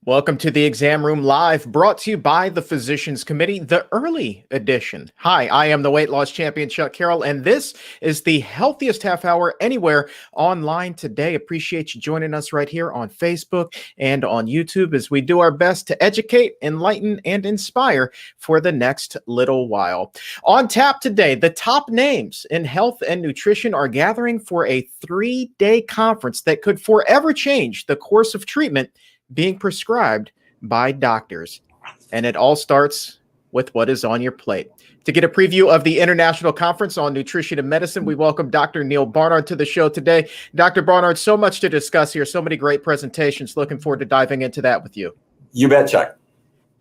Welcome to the Exam Room Live, brought to you by the Physicians Committee, the early edition. Hi, I am the weight loss champion, Chuck Carroll, and this is the healthiest half hour anywhere online today. Appreciate you joining us right here on Facebook and on YouTube as we do our best to educate, enlighten, and inspire for the next little while. On tap today, the top names in health and nutrition are gathering for a 3-day conference that could forever change the course of treatment being prescribed by doctors. And it all starts with what is on your plate. To get a preview of the International Conference on Nutrition and Medicine, we welcome Dr. Neal Barnard to the show today. Dr. Barnard, so much to discuss here, so many great presentations. Looking forward to diving into that with you. You bet, Chuck.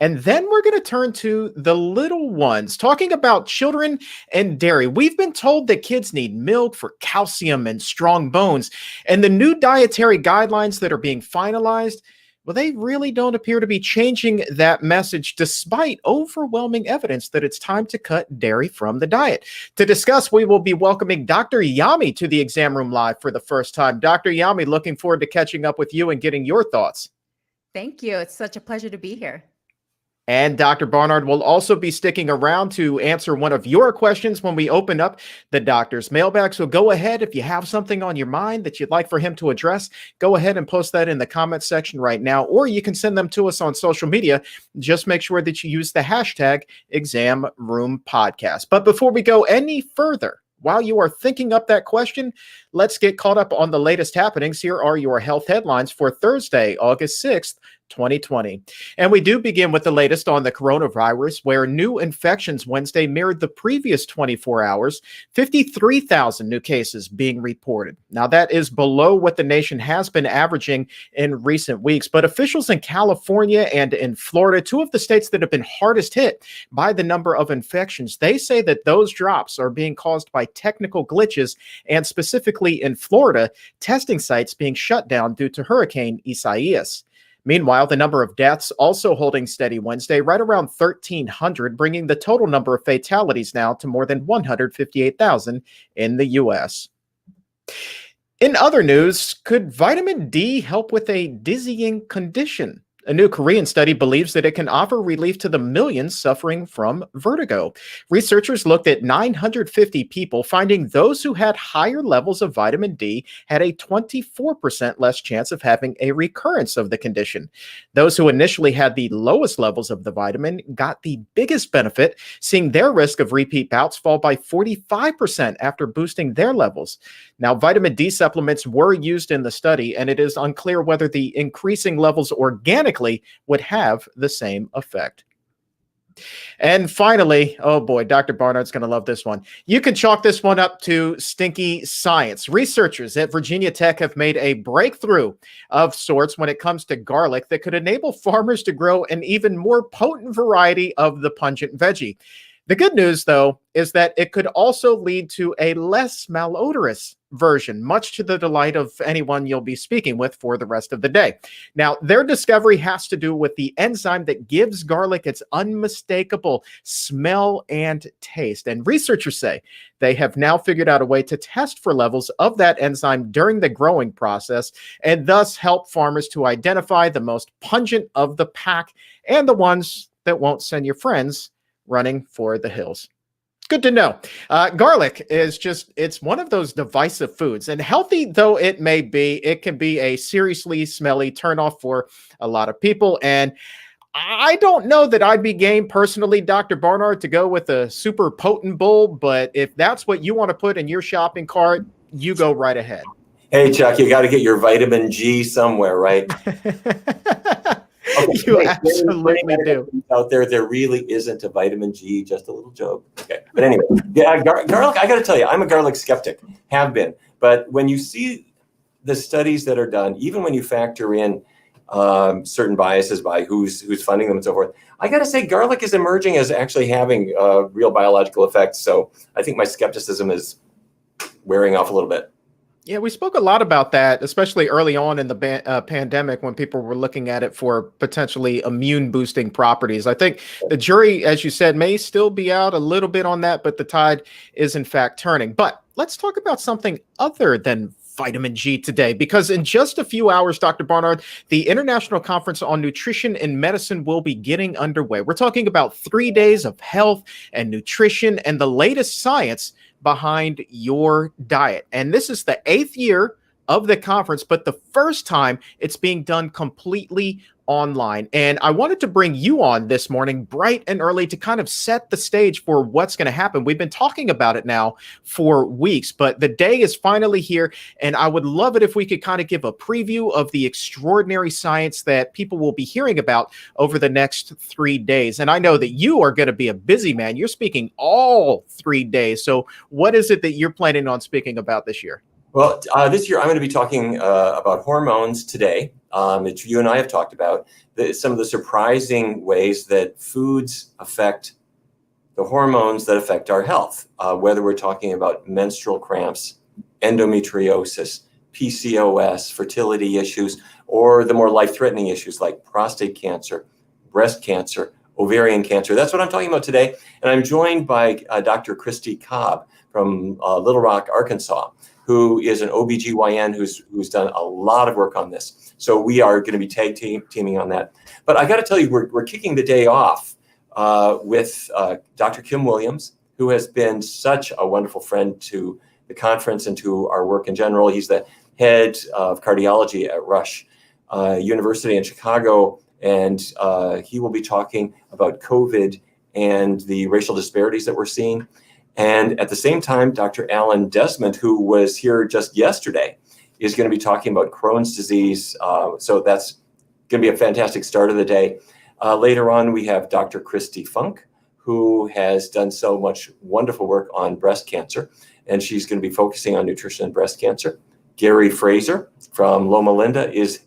And then we're going to turn to the little ones, talking about children and dairy. We've been told that kids need milk for calcium and strong bones. And the new dietary guidelines that are being finalized, well, they really don't appear to be changing that message, despite overwhelming evidence that it's time to cut dairy from the diet. To discuss, we will be welcoming Dr. Yami to the Exam Room Live for the first time. Dr. Yami, looking forward to catching up with you and getting your thoughts. Thank you. It's such a pleasure to be here. And Dr. Barnard will also be sticking around to answer one of your questions when we open up the doctor's mailbag. So go ahead, if you have something on your mind that you'd like for him to address, go ahead and post that in the comment section right now, or you can send them to us on social media. Just make sure that you use the hashtag Exam Room Podcast. But before we go any further, while you are thinking up that question, let's get caught up on the latest happenings. Here are your health headlines for Thursday, August 6th, 2020. And we do begin with the latest on the coronavirus, where new infections Wednesday mirrored the previous 24 hours, 53,000 new cases being reported. Now, that is below what the nation has been averaging in recent weeks, but officials in California and in Florida, two of the states that have been hardest hit by the number of infections, they say that those drops are being caused by technical glitches, and specifically in Florida, testing sites being shut down due to Hurricane Isaias. Meanwhile, the number of deaths also holding steady Wednesday, right around 1,300, bringing the total number of fatalities now to more than 158,000 in the U.S. In other news, could vitamin D help with a dizzying condition? A new Korean study believes that it can offer relief to the millions suffering from vertigo. Researchers looked at 950 people, finding those who had higher levels of vitamin D had a 24% less chance of having a recurrence of the condition. Those who initially had the lowest levels of the vitamin got the biggest benefit, seeing their risk of repeat bouts fall by 45% after boosting their levels. Now, vitamin D supplements were used in the study, and it is unclear whether the increasing levels organically would have the same effect. And finally, oh boy, Dr. Barnard's going to love this one. You can chalk this one up to stinky science. Researchers at Virginia Tech have made a breakthrough of sorts when it comes to garlic that could enable farmers to grow an even more potent variety of the pungent veggie. The good news, though, is that it could also lead to a less malodorous version, much to the delight of anyone you'll be speaking with for the rest of the day. Now, their discovery has to do with the enzyme that gives garlic its unmistakable smell and taste. And researchers say they have now figured out a way to test for levels of that enzyme during the growing process, and thus help farmers to identify the most pungent of the pack and the ones that won't send your friends running for the hills. Good to know. Garlic is it's one of those divisive foods, and healthy though it may be, it can be a seriously smelly turnoff for a lot of people. And I don't know that I'd be game personally, Dr. Barnard, to go with a super potent bowl, but if that's what you want to put in your shopping cart, you go right ahead. Hey, Chuck, you got to get your vitamin G somewhere, right? Okay. You absolutely do. Out there really isn't a vitamin G, just a little joke. Okay. But anyway, yeah, garlic, I got to tell you, I'm a garlic skeptic, have been. But when you see the studies that are done, even when you factor in certain biases by who's funding them and so forth, I got to say garlic is emerging as actually having real biological effects. So I think my skepticism is wearing off a little bit. Yeah, we spoke a lot about that, especially early on in the pandemic when people were looking at it for potentially immune boosting properties. I think the jury, as you said, may still be out a little bit on that, but the tide is in fact turning. But let's talk about something other than vitamin G today, because in just a few hours, Dr. Barnard, the International Conference on Nutrition and Medicine will be getting underway. We're talking about 3 days of health and nutrition and the latest science behind your diet. And this is the 8th year of the conference, but the first time it's being done completely online. And I wanted to bring you on this morning bright and early to kind of set the stage for what's going to happen. We've been talking about it now for weeks, but the day is finally here. And I would love it if we could kind of give a preview of the extraordinary science that people will be hearing about over the next 3 days. And I know that you are going to be a busy man. You're speaking all 3 days. So what is it that you're planning on speaking about this year? Well, this year I'm going to be talking about hormones today. That you and I have talked about some of the surprising ways that foods affect the hormones that affect our health, whether we're talking about menstrual cramps, endometriosis, PCOS, fertility issues, or the more life-threatening issues like prostate cancer, breast cancer, ovarian cancer. That's what I'm talking about today. And I'm joined by Dr. Christy Cobb from Little Rock, Arkansas, who is an OBGYN who's done a lot of work on this. So we are going to be tag teaming on that. But I got to tell you, we're kicking the day off with Dr. Kim Williams, who has been such a wonderful friend to the conference and to our work in general. He's the head of cardiology at Rush University in Chicago, and he will be talking about COVID and the racial disparities that we're seeing. And at the same time, Dr. Alan Desmond, who was here just yesterday, is going to be talking about Crohn's disease. So that's going to be a fantastic start of the day. Later on, we have Dr. Christy Funk, who has done so much wonderful work on breast cancer, and she's going to be focusing on nutrition and breast cancer. Gary Fraser from Loma Linda is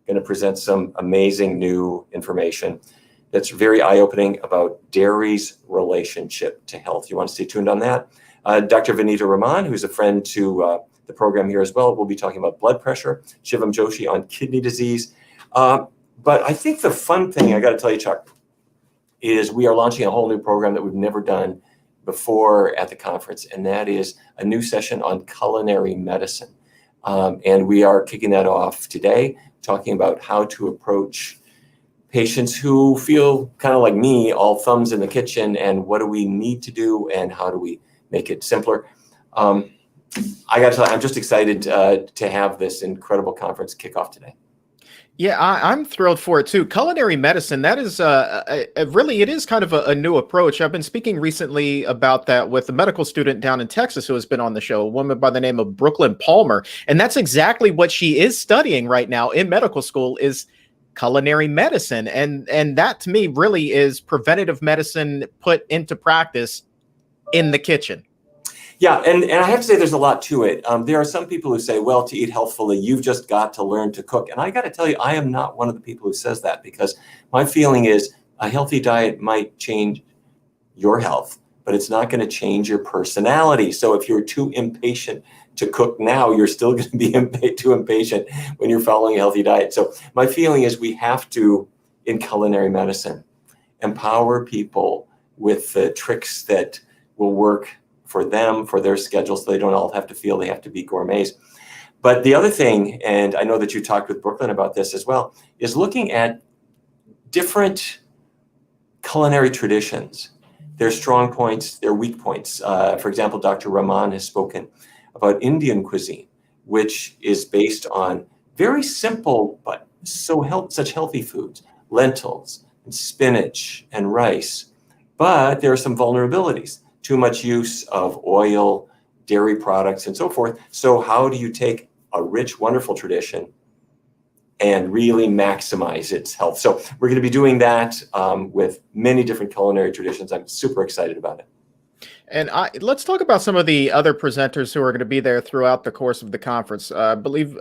going to present some amazing new information that's very eye-opening about dairy's relationship to health. You want to stay tuned on that. Dr. Vinita Raman, who's a friend to the program here as well, will be talking about blood pressure. Shivam Joshi on kidney disease. But I think the fun thing, I got to tell you, Chuck, is we are launching a whole new program that we've never done before at the conference, and that is a new session on culinary medicine. And we are kicking that off today, talking about how to approach patients who feel kind of like me, all thumbs in the kitchen, and what do we need to do and how do we make it simpler. I got to tell you, I'm just excited to have this incredible conference kick off today. Yeah, I'm thrilled for it too. Culinary medicine, that is really, it is kind of a new approach. I've been speaking recently about that with a medical student down in Texas who has been on the show, a woman by the name of Brooklyn Palmer. And that's exactly what she is studying right now in medical school, is culinary medicine. And that to me really is preventative medicine put into practice in the kitchen. Yeah, and I have to say there's a lot to it. There are some people who say, well, to eat healthfully, you've just got to learn to cook. And I got to tell you, I am not one of the people who says that, because my feeling is a healthy diet might change your health, but it's not going to change your personality. So if you're too impatient to cook now, you're still going to be too impatient when you're following a healthy diet. So my feeling is we have to, in culinary medicine, empower people with the tricks that will work for them, for their schedule, so they don't all have to feel they have to be gourmets. But the other thing, and I know that you talked with Brooklyn about this as well, is looking at different culinary traditions, their strong points, their weak points. For example, Dr. Rahman has spoken about Indian cuisine, which is based on very simple but such healthy foods, lentils and spinach and rice. But there are some vulnerabilities. Too much use of oil, dairy products, and so forth. So how do you take a rich, wonderful tradition and really maximize its health? So we're going to be doing that with many different culinary traditions. I'm super excited about it. And let's talk about some of the other presenters who are going to be there throughout the course of the conference. I believe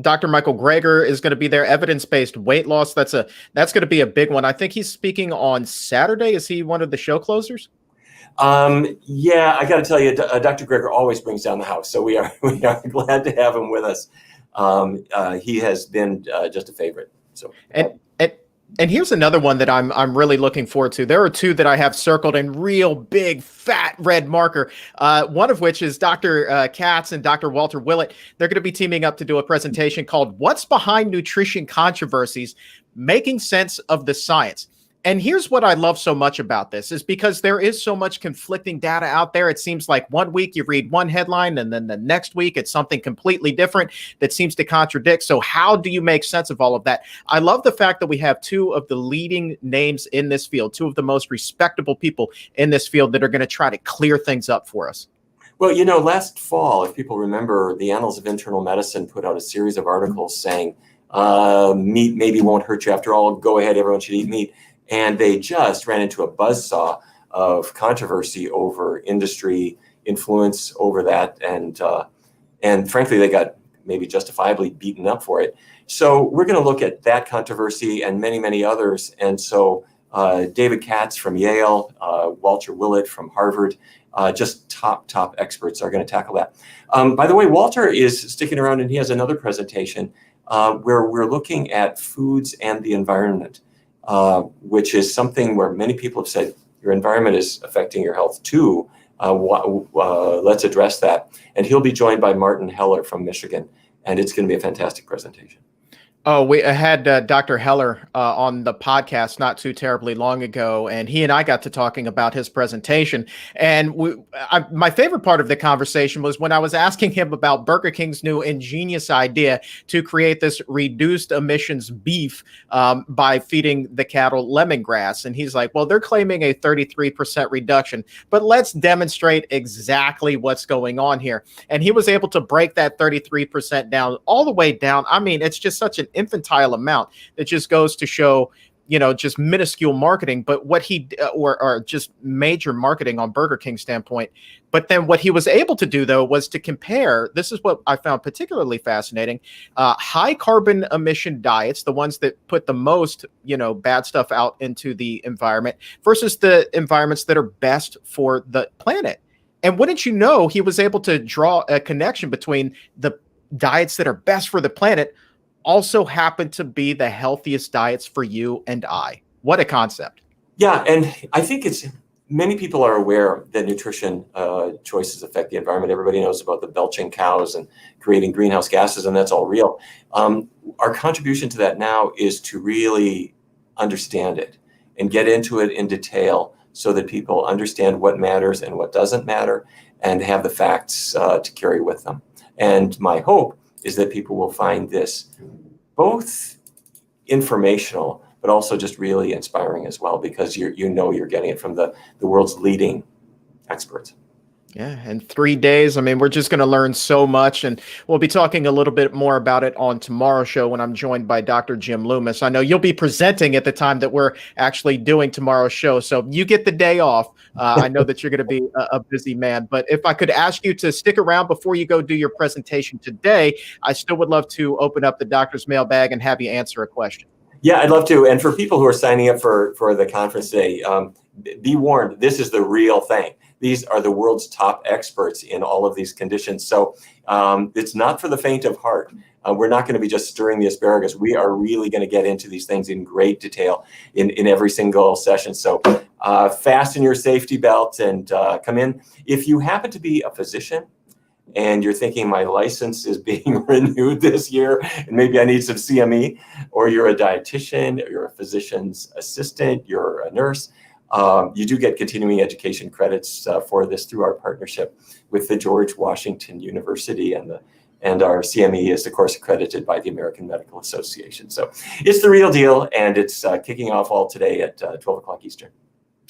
Dr. Michael Greger is going to be there. Evidence-based weight loss. That's going to be a big one. I think he's speaking on Saturday. Is he one of the show closers? Yeah, I got to tell you, Dr. Greger always brings down the house, so we are glad to have him with us. He has been just a favorite. So, and And here's another one that I'm really looking forward to. There are two that I have circled in real big fat red marker. One of which is Dr. Katz and Dr. Walter Willett. They're going to be teaming up to do a presentation called "What's Behind Nutrition Controversies: Making Sense of the Science." And here's what I love so much about this is because there is so much conflicting data out there. It seems like one week you read one headline and then the next week it's something completely different that seems to contradict. So how do you make sense of all of that? I love the fact that we have two of the leading names in this field, two of the most respectable people in this field that are going to try to clear things up for us. Well, you know, last fall, if people remember, the Annals of Internal Medicine put out a series of articles saying meat maybe won't hurt you after all. Go ahead, everyone should eat meat. And they just ran into a buzzsaw of controversy over industry influence over that. And frankly, they got maybe justifiably beaten up for it. So we're going to look at that controversy and many, many others. And so David Katz from Yale, Walter Willett from Harvard, just top experts are going to tackle that. By the way, Walter is sticking around and he has another presentation where we're looking at foods and the environment. Which is something where many people have said your environment is affecting your health too. Let's address that. And he'll be joined by Martin Heller from Michigan. And it's going to be a fantastic presentation. Oh, we had Dr. Heller on the podcast not too terribly long ago, and he and I got to talking about his presentation. And my favorite part of the conversation was when I was asking him about Burger King's new ingenious idea to create this reduced emissions beef by feeding the cattle lemongrass. And he's like, well, they're claiming a 33% reduction, but let's demonstrate exactly what's going on here. And he was able to break that 33% down all the way down. I mean, it's just such an infantile amount that just goes to show, just minuscule marketing, but what he or just major marketing on Burger King standpoint. But then what he was able to do, though, was to compare. This is what I found particularly fascinating. High carbon emission diets, the ones that put the most, bad stuff out into the environment versus the environments that are best for the planet. And wouldn't you know, he was able to draw a connection between the diets that are best for the planet also happen to be the healthiest diets for you and I. What a concept. Yeah, and I think many people are aware that nutrition choices affect the environment. Everybody knows about the belching cows and creating greenhouse gases, and that's all real. Our contribution to that now is to really understand it and get into it in detail so that people understand what matters and what doesn't matter and have the facts to carry with them. And my hope is that people will find this both informational, but also just really inspiring as well, because you're getting it from the world's leading experts. Yeah, in 3 days, I mean, we're just going to learn so much, and we'll be talking a little bit more about it on tomorrow's show when I'm joined by Dr. Jim Loomis. I know you'll be presenting at the time that we're actually doing tomorrow's show, so you get the day off. I know that you're going to be a busy man, but if I could ask you to stick around before you go do your presentation today, I still would love to open up the doctor's mailbag and have you answer a question. Yeah, I'd love to. And for people who are signing up for the conference today, be warned, this is the real thing. These are the world's top experts in all of these conditions. So it's not for the faint of heart. We're not going to be just stirring the asparagus. We are really going to get into these things in great detail in every single session. So fasten your safety belt and come in. If you happen to be a physician and you're thinking my license is being renewed this year and maybe I need some CME, or you're a dietitian, or you're a physician's assistant, you're a nurse, you do get continuing education credits for this through our partnership with the George Washington University, and our CME is, of course, accredited by the American Medical Association. So it's the real deal, and it's kicking off all today at 12 o'clock Eastern.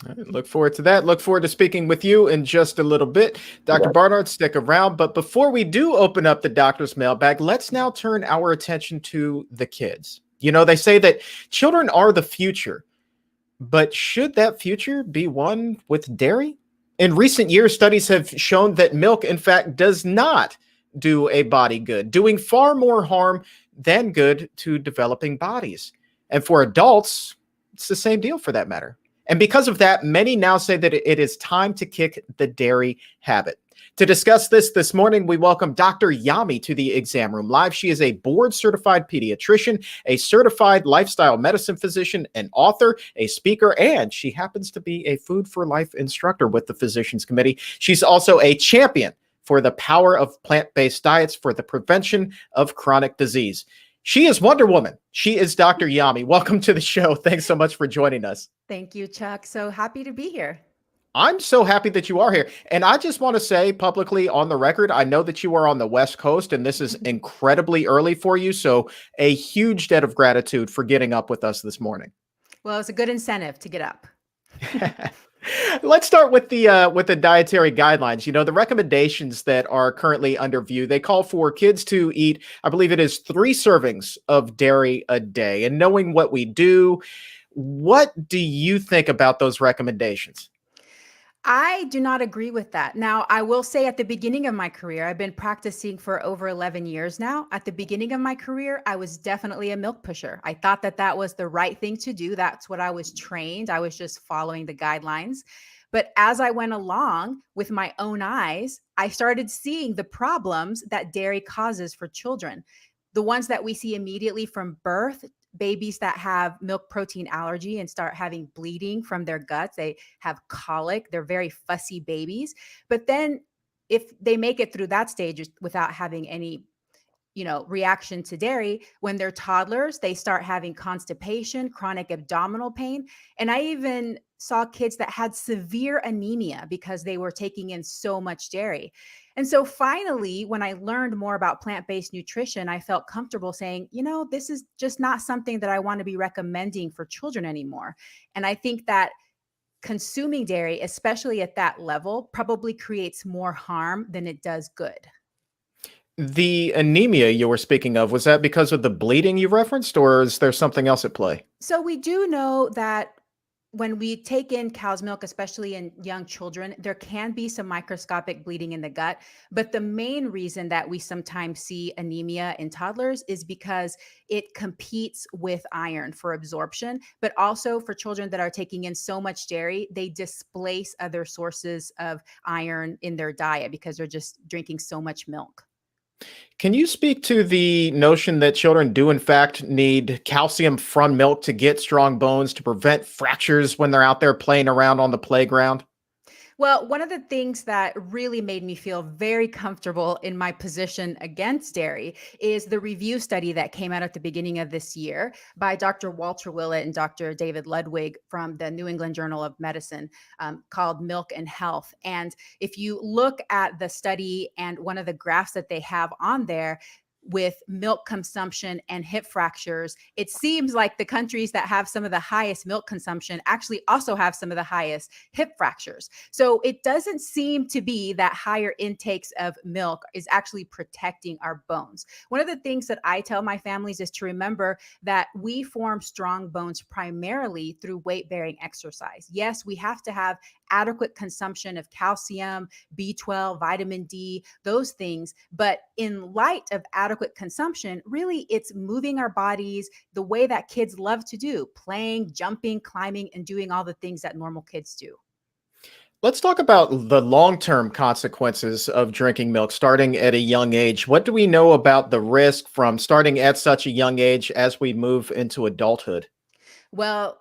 All right, look forward to that. Look forward to speaking with you in just a little bit. Dr. Barnard, stick around. But before we do open up the doctor's mailbag, let's now turn our attention to the kids. They say that children are the future. But should that future be one with dairy? In recent years, studies have shown that milk, in fact, does not do a body good, doing far more harm than good to developing bodies. And for adults, it's the same deal for that matter. And because of that, many now say that it is time to kick the dairy habit. To discuss this morning, we welcome Dr. Yami to the exam room live. She is a board-certified pediatrician, a certified lifestyle medicine physician, an author, a speaker, and she happens to be a Food for Life instructor with the Physicians Committee. She's also a champion for the power of plant-based diets for the prevention of chronic disease. She is Wonder Woman. She is Dr. Yami. Welcome to the show. Thanks so much for joining us. Thank you, Chuck. So happy to be here. I'm so happy that you are here. And I just want to say publicly on the record, I know that you are on the West Coast and this is incredibly early for you. So a huge debt of gratitude for getting up with us this morning. Well, it's a good incentive to get up. Let's start with the dietary guidelines. You know, the recommendations that are currently under view, they call for kids to eat, I believe it is 3 servings of dairy a day. And knowing what we do, what do you think about those recommendations? I do not agree with that. Now, I will say at the beginning of my career, I've been practicing for over 11 years now. At the beginning of my career, I was definitely a milk pusher. I thought that that was the right thing to do. That's what I was trained. I was just following the guidelines. But as I went along with my own eyes, I started seeing the problems that dairy causes for children. The ones that we see immediately from birth, babies that have milk protein allergy and start having bleeding from their guts. They have colic. They're very fussy babies. But then if they make it through that stage without having any, reaction to dairy, when they're toddlers, they start having constipation, chronic abdominal pain. And I even saw kids that had severe anemia because they were taking in so much dairy. And so finally, when I learned more about plant-based nutrition, I felt comfortable saying, this is just not something that I want to be recommending for children anymore. And I think that consuming dairy, especially at that level, probably creates more harm than it does good. The anemia you were speaking of, was that because of the bleeding you referenced, or is there something else at play? So we do know that when we take in cow's milk, especially in young children, there can be some microscopic bleeding in the gut. But the main reason that we sometimes see anemia in toddlers is because it competes with iron for absorption, but also for children that are taking in so much dairy, they displace other sources of iron in their diet because they're just drinking so much milk. Can you speak to the notion that children do in fact need calcium from milk to get strong bones, to prevent fractures when they're out there playing around on the playground? Well, one of the things that really made me feel very comfortable in my position against dairy is the review study that came out at the beginning of this year by Dr. Walter Willett and Dr. David Ludwig from the New England Journal of Medicine, called Milk and Health. And if you look at the study and one of the graphs that they have on there, with milk consumption and hip fractures, it seems like the countries that have some of the highest milk consumption actually also have some of the highest hip fractures. So it doesn't seem to be that higher intakes of milk is actually protecting our bones. One of the things that I tell my families is to remember that we form strong bones primarily through weight-bearing exercise. Yes, we have to have adequate consumption of calcium, B12, vitamin D, those things. But in light of adequate consumption, really it's moving our bodies the way that kids love to do, playing, jumping, climbing, and doing all the things that normal kids do. Let's talk about the long-term consequences of drinking milk starting at a young age. What do we know about the risk from starting at such a young age as we move into adulthood? Well,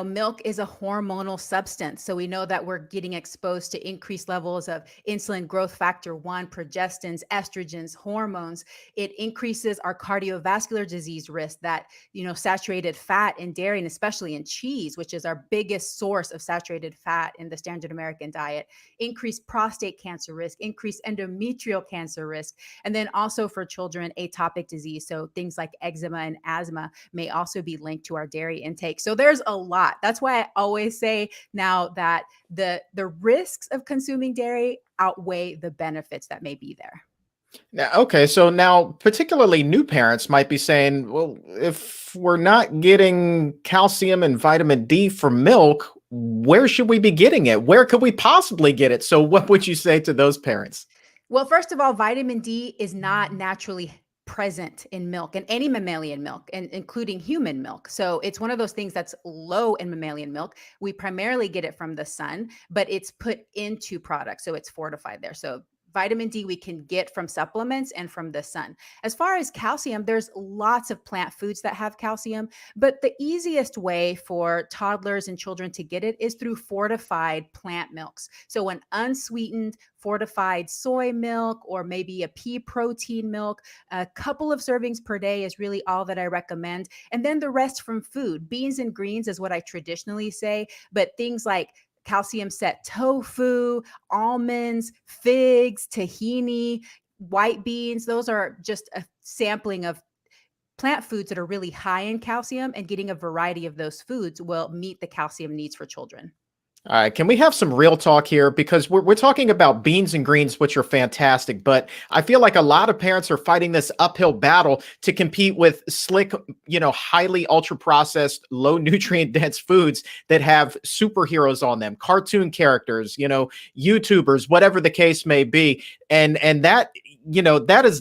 milk is a hormonal substance. So we know that we're getting exposed to increased levels of insulin growth factor 1, progestins, estrogens, hormones. It increases our cardiovascular disease risk that, saturated fat in dairy and especially in cheese, which is our biggest source of saturated fat in the standard American diet, increased prostate cancer risk, increased endometrial cancer risk. And then also for children, atopic disease. So things like eczema and asthma may also be linked to our dairy intake. So there's a lot. That's why I always say now that the risks of consuming dairy outweigh the benefits that may be there. Now, okay, so now particularly new parents might be saying, well, if we're not getting calcium and vitamin D from milk, where should we be getting it? Where could we possibly get it? So what would you say to those parents? Well, first of all, vitamin D is not naturally present in milk and any mammalian milk, and including human milk. So it's one of those things that's low in mammalian milk. We primarily get it from the sun, but it's put into products. So it's fortified there. So vitamin D we can get from supplements and from the sun. As far as calcium, there's lots of plant foods that have calcium, but the easiest way for toddlers and children to get it is through fortified plant milks. So an unsweetened fortified soy milk, or maybe a pea protein milk, a couple of servings per day is really all that I recommend. And then the rest from food. Beans and greens is what I traditionally say, but things like calcium set tofu, almonds, figs, tahini, white beans. Those are just a sampling of plant foods that are really high in calcium, and getting a variety of those foods will meet the calcium needs for children. All right, can we have some real talk here? Because we're talking about beans and greens, which are fantastic, but I feel like a lot of parents are fighting this uphill battle to compete with slick, highly ultra processed, low nutrient dense foods that have superheroes on them, cartoon characters, YouTubers, whatever the case may be. And that,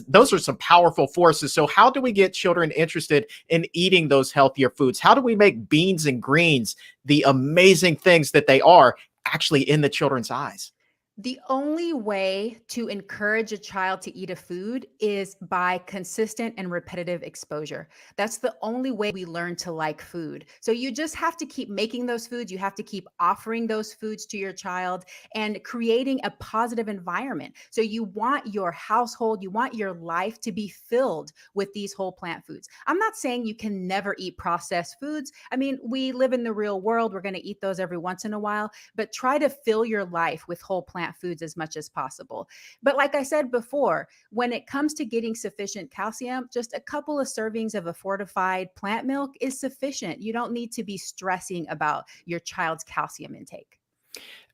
those are some powerful forces. So how do we get children interested in eating those healthier foods? How do we make beans and greens the amazing things that they are actually in the children's eyes? The only way to encourage a child to eat a food is by consistent and repetitive exposure. That's the only way we learn to like food. So you just have to keep making those foods. You have to keep offering those foods to your child and creating a positive environment. So you want your household, you want your life to be filled with these whole plant foods. I'm not saying you can never eat processed foods. I mean, we live in the real world. We're going to eat those every once in a while, but try to fill your life with whole plant foods as much as possible. But like I said before, when it comes to getting sufficient calcium, just a couple of servings of a fortified plant milk is sufficient. You don't need to be stressing about your child's calcium intake.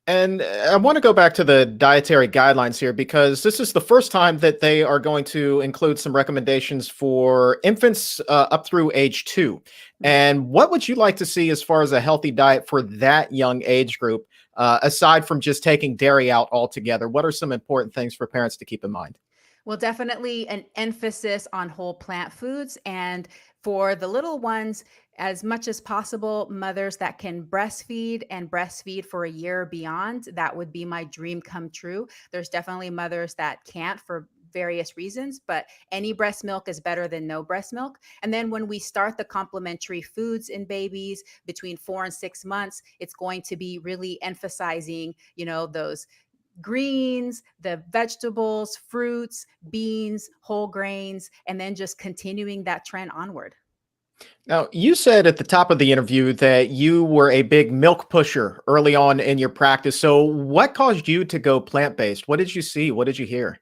And I want to go back to the dietary guidelines here, because this is the first time that they are going to include some recommendations for infants up through age 2. And what would you like to see as far as a healthy diet for that young age group, aside from just taking dairy out altogether? What are some important things for parents to keep in mind? Well, definitely an emphasis on whole plant foods. And for the little ones, as much as possible, mothers that can breastfeed and breastfeed for a year or beyond, that would be my dream come true. There's definitely mothers that can't for various reasons, but any breast milk is better than no breast milk. And then when we start the complementary foods in babies between 4 and 6 months, it's going to be really emphasizing, those greens, the vegetables, fruits, beans, whole grains, and then just continuing that trend onward. Now, you said at the top of the interview that you were a big milk pusher early on in your practice. So what caused you to go plant-based? What did you see? What did you hear?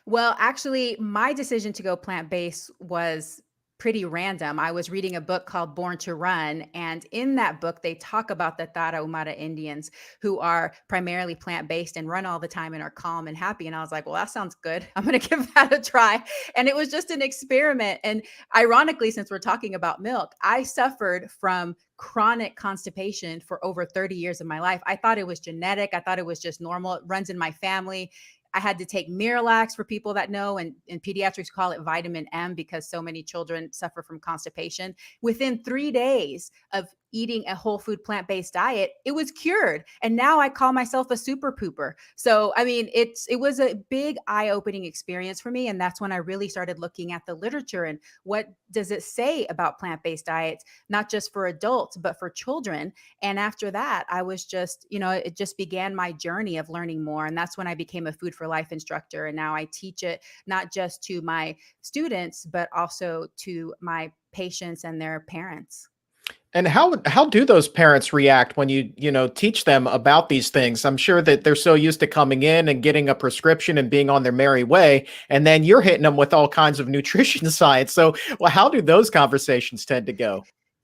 Well, actually, my decision to go plant-based was pretty random. I was reading a book called Born to Run, and in that book, they talk about the Tarahumara Indians who are primarily plant-based and run all the time and are calm and happy. And I was like, well, that sounds good. I'm going to give that a try. And it was just an experiment. And ironically, since we're talking about milk, I suffered from chronic constipation for over 30 years of my life. I thought it was genetic. I thought it was just normal. It runs in my family. I had to take Miralax for people that know, and in pediatrics call it vitamin M because so many children suffer from constipation. Within 3 days of eating a whole food plant-based diet, it was cured. And now I call myself a super pooper. So, I mean, it was a big eye-opening experience for me. And that's when I really started looking at the literature and what does it say about plant-based diets, not just for adults, but for children. And after that, I was just, it just began my journey of learning more. And that's when I became a Food for Life instructor. And now I teach it not just to my students, but also to my patients and their parents. And how do those parents react when you teach them about these things? I'm sure that they're so used to coming in and getting a prescription and being on their merry way, and then you're hitting them with all kinds of nutrition science. So, well, how do those conversations tend to go?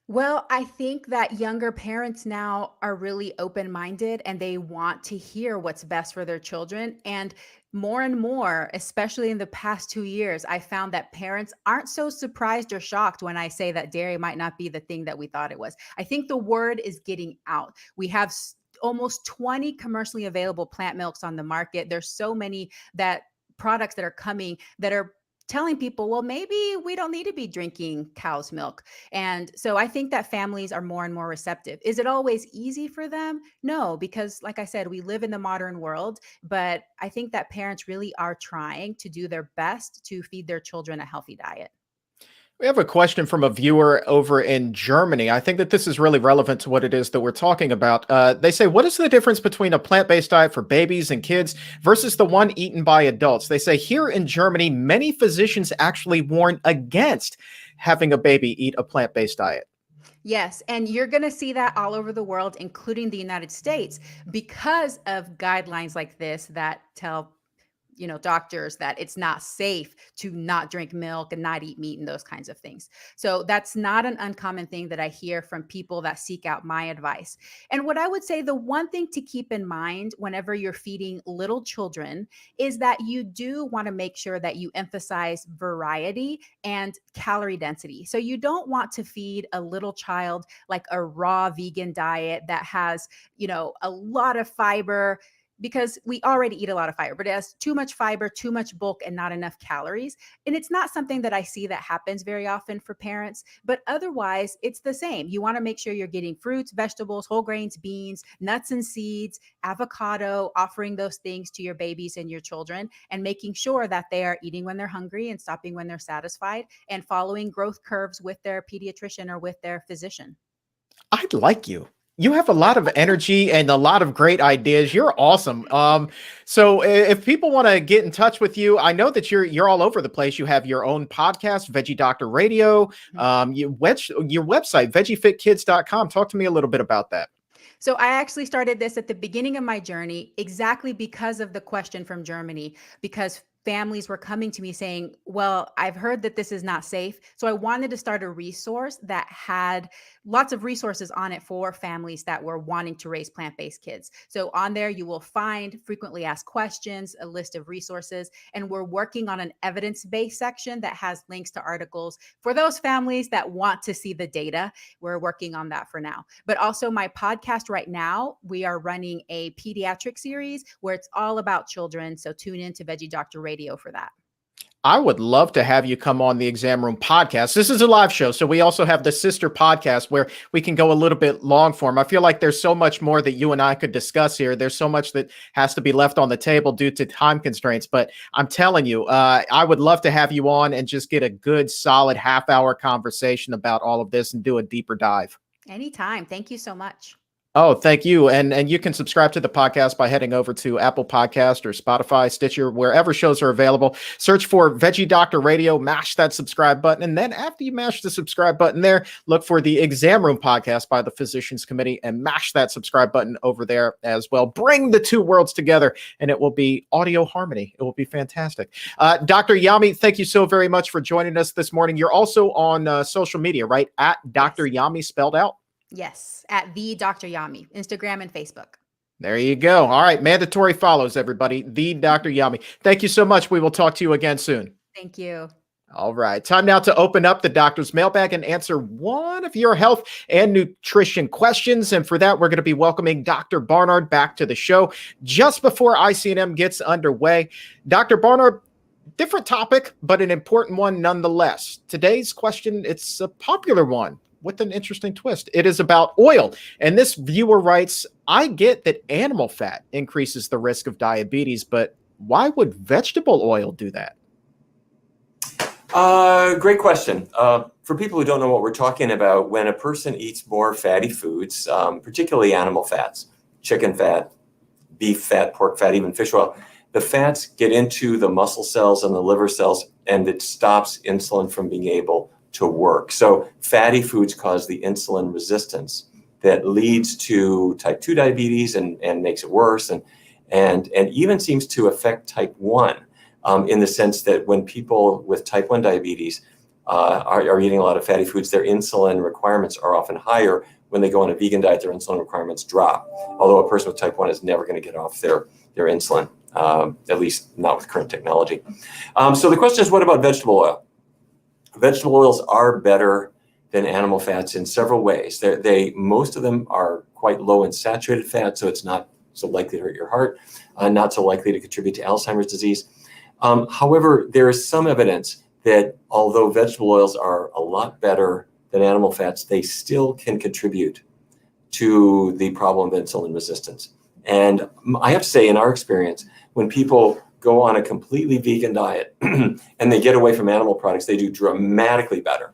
Well, I think that younger parents now are really open-minded and they want to hear what's best for their children. And more, especially in the past 2 years, I found that parents aren't so surprised or shocked when I say that dairy might not be the thing that we thought it was. I think the word is getting out. We have almost 20 commercially available plant milks on the market. There's so many products that are coming that are telling people, well, maybe we don't need to be drinking cow's milk. And so I think that families are more and more receptive. Is it always easy for them? No, because like I said, we live in the modern world, but I think that parents really are trying to do their best to feed their children a healthy diet. We have a question from a viewer over in Germany. I think that this is really relevant to what it is that we're talking about. They say, what is the difference between a plant-based diet for babies and kids versus the one eaten by adults? They say here in Germany, many physicians actually warn against having a baby eat a plant-based diet. Yes, and you're going to see that all over the world, including the United States, because of guidelines like this that tell doctors that it's not safe to not drink milk and not eat meat and those kinds of things. So that's not an uncommon thing that I hear from people that seek out my advice. And what I would say, the one thing to keep in mind whenever you're feeding little children is that you do want to make sure that you emphasize variety and calorie density. So you don't want to feed a little child like a raw vegan diet that has, a lot of fiber, because we already eat a lot of fiber, but it has too much fiber, too much bulk, and not enough calories. And it's not something that I see that happens very often for parents, but otherwise it's the same. You want to make sure you're getting fruits, vegetables, whole grains, beans, nuts and seeds, avocado, offering those things to your babies and your children, and making sure that they are eating when they're hungry and stopping when they're satisfied, and following growth curves with their pediatrician or with their physician. I'd like you. You have a lot of energy and a lot of great ideas. You're awesome. So if people want to get in touch with you, I know that you're all over the place. You have your own podcast, Veggie Doctor Radio, your website, veggiefitkids.com. Talk to me a little bit about that. So I actually started this at the beginning of my journey, exactly because of the question from Germany, because families were coming to me saying, well, I've heard that this is not safe. So I wanted to start a resource that had lots of resources on it for families that were wanting to raise plant-based kids. So on there, you will find frequently asked questions, a list of resources, and we're working on an evidence-based section that has links to articles for those families that want to see the data. We're working on that for now. But also my podcast right now, we are running a pediatric series where it's all about children. So tune in to Veggie Doctor Radio for that. I would love to have you come on the Exam Room podcast. This is a live show, so we also have the sister podcast where we can go a little bit long form. I feel like there's so much more that you and I could discuss here. There's so much that has to be left on the table due to time constraints, but I'm telling you, I would love to have you on and just get a good, solid half-hour conversation about all of this and do a deeper dive. Anytime. Thank you so much. Oh, thank you. And you can subscribe to the podcast by heading over to Apple Podcast or Spotify, Stitcher, wherever shows are available. Search for Veggie Doctor Radio, mash that subscribe button. And then after you mash the subscribe button there, look for the Exam Room podcast by the Physicians Committee and mash that subscribe button over there as well. Bring the two worlds together and it will be audio harmony. It will be fantastic. Dr. Yami, thank you so very much for joining us this morning. You're also on social media, right? At Dr. Yami spelled out? Yes, at the Dr. Yami, Instagram and Facebook. There you go. All right. Mandatory follows, everybody. The Dr. Yami. Thank you so much. We will talk to you again soon. Thank you. All right. Time now to open up the doctor's mailbag and answer one of your health and nutrition questions. And for that, we're going to be welcoming Dr. Barnard back to the show just before ICNM gets underway. Dr. Barnard, different topic, but an important one nonetheless. Today's question, it's a popular one with an interesting twist. It is about oil. And this viewer writes, I get that animal fat increases the risk of diabetes, but why would vegetable oil do that? Great question. For people who don't know what we're talking about, when a person eats more fatty foods, particularly animal fats, chicken fat, beef fat, pork fat, even fish oil, the fats get into the muscle cells and the liver cells, and it stops insulin from being able to work. So fatty foods cause the insulin resistance that leads to type 2 diabetes and makes it worse, and even seems to affect type 1 in the sense that when people with type 1 diabetes are eating a lot of fatty foods, their insulin requirements are often higher. When they go on a vegan diet, their insulin requirements drop. Although a person with type 1 is never going to get off their insulin, at least not with current technology. So the question is, what about vegetable oil? Vegetable oils are better than animal fats in several ways. Most of them are quite low in saturated fat, so it's not so likely to hurt your heart, not so likely to contribute to Alzheimer's disease. However, there is some evidence that although vegetable oils are a lot better than animal fats, they still can contribute to the problem of insulin resistance. And I have to say, in our experience, when people go on a completely vegan diet and they get away from animal products, they do dramatically better.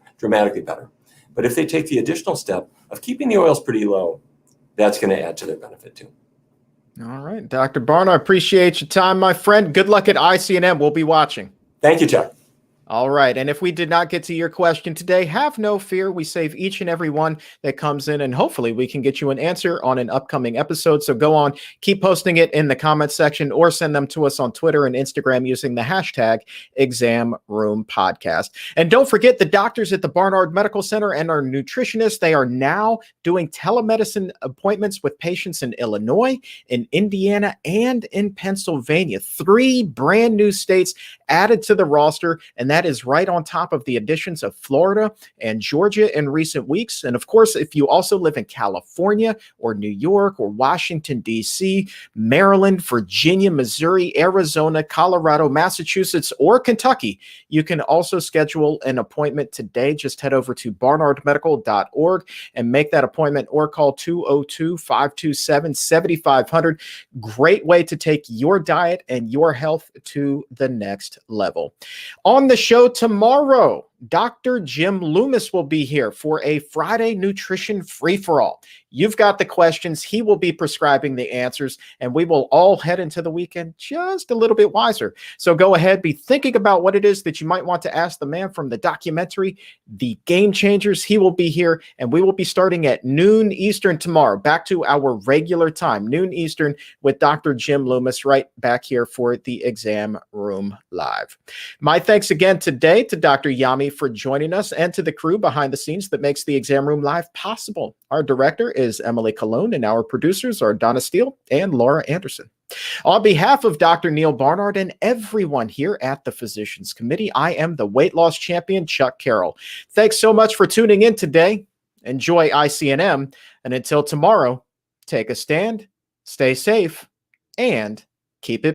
But if they take the additional step of keeping the oils pretty low, that's going to add to their benefit too. All right, Dr. Barnard, I appreciate your time, my friend. Good luck at ICNM. We'll be watching. Thank you, Chuck. All right. And if we did not get to your question today, have no fear. We save each and every one that comes in, and hopefully we can get you an answer on an upcoming episode. So go on, keep posting it in the comments section, or send them to us on Twitter and Instagram using the hashtag ExamRoomPodcast. And don't forget the doctors at the Barnard Medical Center and our nutritionists. They are now doing telemedicine appointments with patients in Illinois, in Indiana, and in Pennsylvania. 3 brand new states added to the roster, and that is right on top of the additions of Florida and Georgia in recent weeks. And of course, if you also live in California or New York or Washington, D.C., Maryland, Virginia, Missouri, Arizona, Colorado, Massachusetts, or Kentucky, you can also schedule an appointment today. Just head over to barnardmedical.org and make that appointment, or call 202-527-7500. Great way to take your diet and your health to the next level. On the show tomorrow, Dr. Jim Loomis will be here for a Friday nutrition free-for-all. You've got the questions, he will be prescribing the answers, and we will all head into the weekend just a little bit wiser. So go ahead, be thinking about what it is that you might want to ask the man from the documentary, The Game Changers. He will be here, and we will be starting at noon Eastern tomorrow, back to our regular time, noon Eastern, with Dr. Jim Loomis right back here for the Exam Room Live. My thanks again today to Dr. Yami for joining us, and to the crew behind the scenes that makes the Exam Room Live possible. Our director is Emily Colon, and our producers are Donna Steele and Laura Anderson. On behalf of Dr. Neil Barnard and everyone here at the Physicians Committee, I am the weight loss champion, Chuck Carroll. Thanks so much for tuning in today. Enjoy ICNM, and until tomorrow, take a stand, stay safe, and keep it